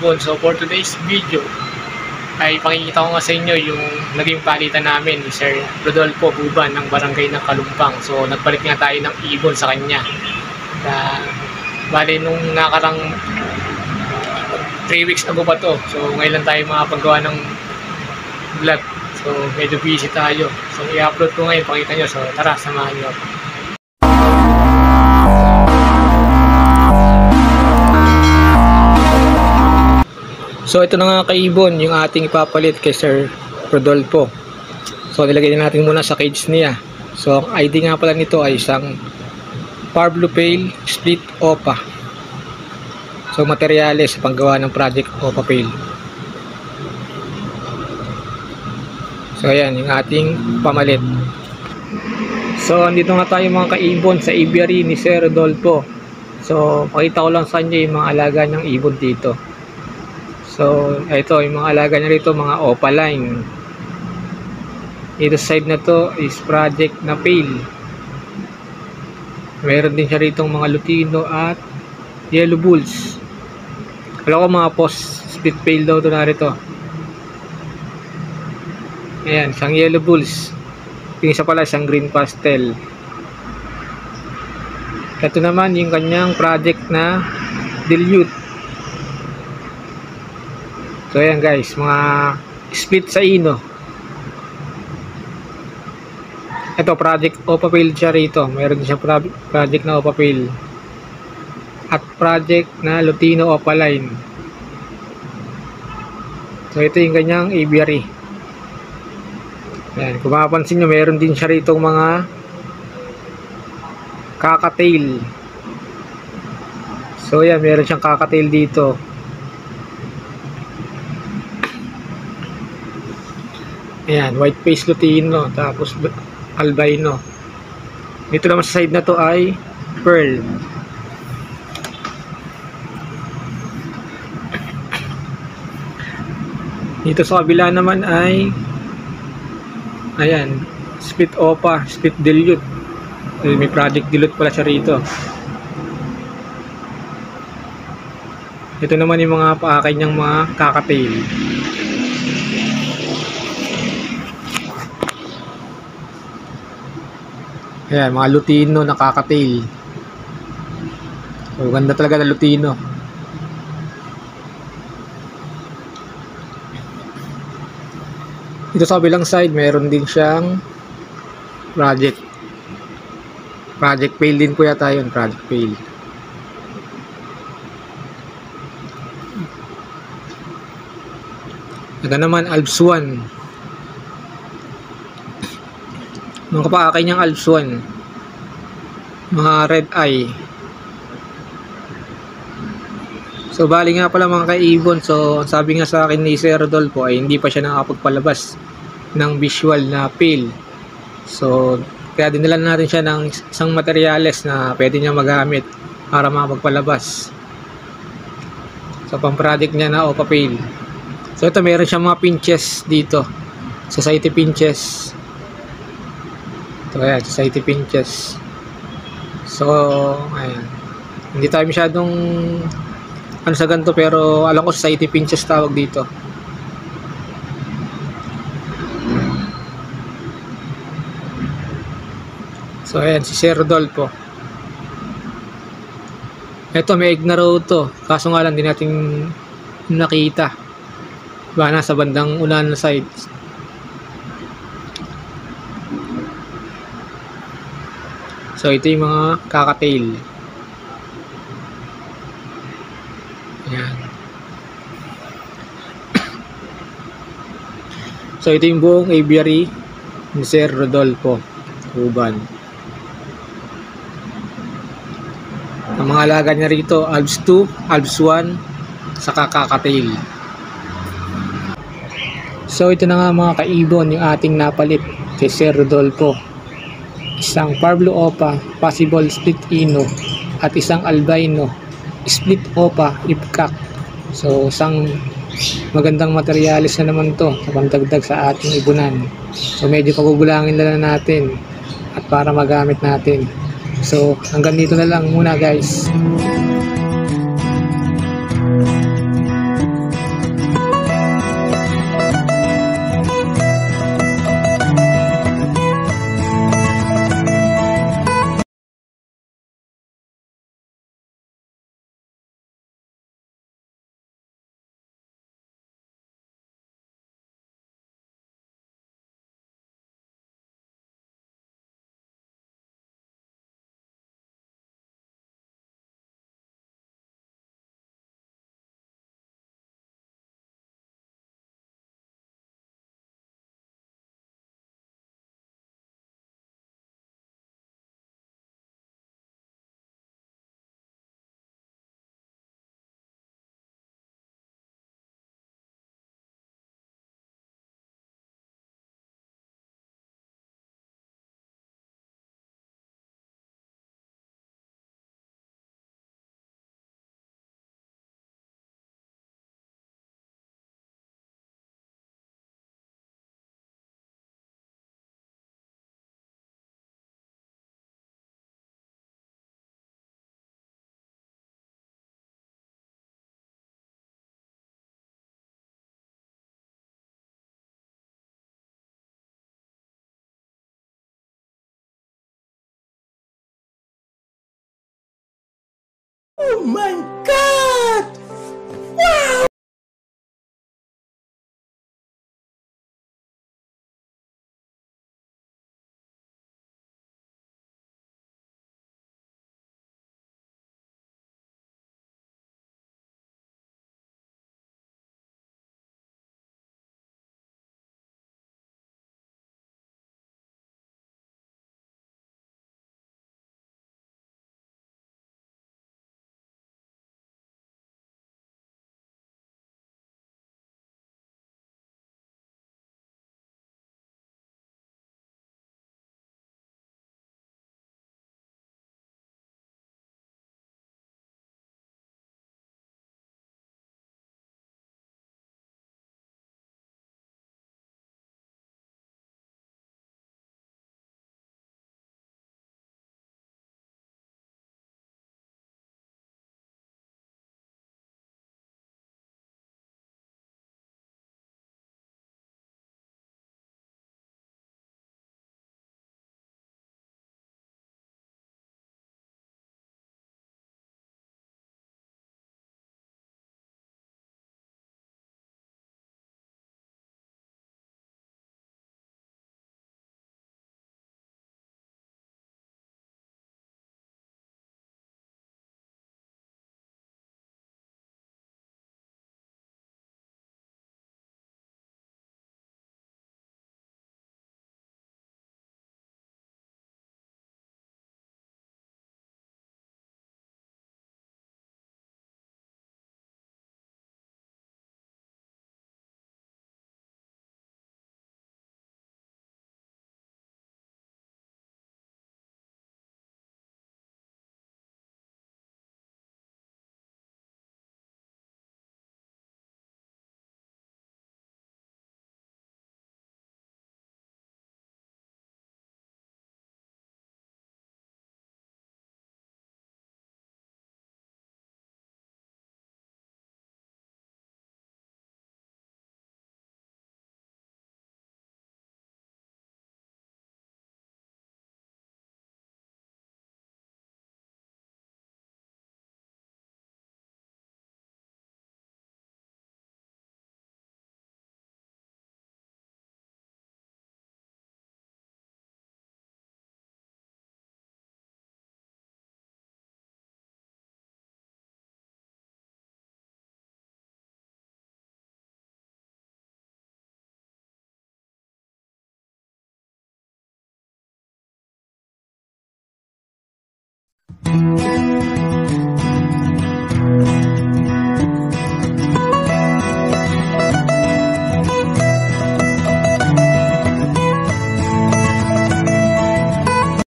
ibon. So for today's video ay pakikita ko nga sa inyo yung naging palitan namin ni Sir Rodolfo Buban ng barangay ng Kalumpang. So nagpalit nga tayo ng ibon sa kanya. Bali nung nakarang 3 weeks ago pa to. So ngayon lang tayo makapagawa ng vlog. So medyo busy tayo. So i-upload ko ngayon, pakita nyo. So tara, samahan nyo ako. So ito na nga kaibon, yung ating ipapalit kay Sir Rodolfo. So nilagay na natin muna sa cage niya. So ang ID nga pala nito ay isang Parblo Pale Split Opa. So materyales sa panggawa ng project Opa Pale. So ayan yung ating pamalit. So andito nga tayo mga kaibon sa aviary ni Sir Rodolfo. So pakita ko lang sa inyo yung mga alaga ng ibon dito. So, ito, yung mga alaga niya rito, mga opaline. Dito side na to is project na pale. Meron din siya rito mga lutino at yellow bulls. Alam ko mga post split pale daw ito na rito. Ayan, isang yellow bulls. Yung isa pala, isang green pastel. Ito naman yung kanyang project na dilute. So ayan guys, mga split sa ino. Ito project Opa Pale siya rito. Meron din siya project na Opa Pale. At project na Lutino Opaline. So ito yung kanyang aviary. Ayan, kung mapapansin nyo, meron din siya rito mga kakatail. So ayan, meron siyang kakatail dito. Ayan, white face lutino, tapos albino. Dito naman sa side na to ay pearl. Dito sa kabila naman ay ayan, split opa, split dilute. May project dilute pala siya rito. Ito naman yung mga paakay niyang mga kakatail. Ayan, mga lutino na kakatail. So, ganda talaga na lutino. Dito sa kabilang side, meron din siyang project pale din po yata yun, project pale. Ito naman, Alps 1. Mga kapaakay niyang Alps 1, mga red eye. So bali nga pala mga kaibon, so sabi nga sa akin ni Sir Rodolfo ay hindi pa siya nakapagpalabas ng visual na pale. So kaya dinala natin siya ng isang materyales na pwede niya magamit para makapagpalabas sa pang-project niya na Opa Pale. So ito, meron siyang mga pinches dito, society pinches. So ayan, society pinches. So ayan, hindi tayo masyadong ano sa ganito, pero alam ko society pinches tawag dito. So ayan, si Sir Rodolfo. Ito, may egg na raw to, kaso nga lang din natin nakita. Diba, nasa bandang unahan na side. So ito yung mga kakatail. Ayan. So ito yung buong aviary ni Sir Rodolfo Buban. Ang mga alaga niya rito, Alps 2, Alps 1, saka kakatail. So ito na nga mga kaibon, yung ating napalit kay Sir Rodolfo. Isang Parblo Opa, possible split ino, at isang albino, split Opa, ipkak. So isang magandang materyales na naman to sa pangdagdag sa ating ibunan. So medyo pagugulangin na lang natin at para magamit natin. So hanggang dito na lang muna guys. Oh my God!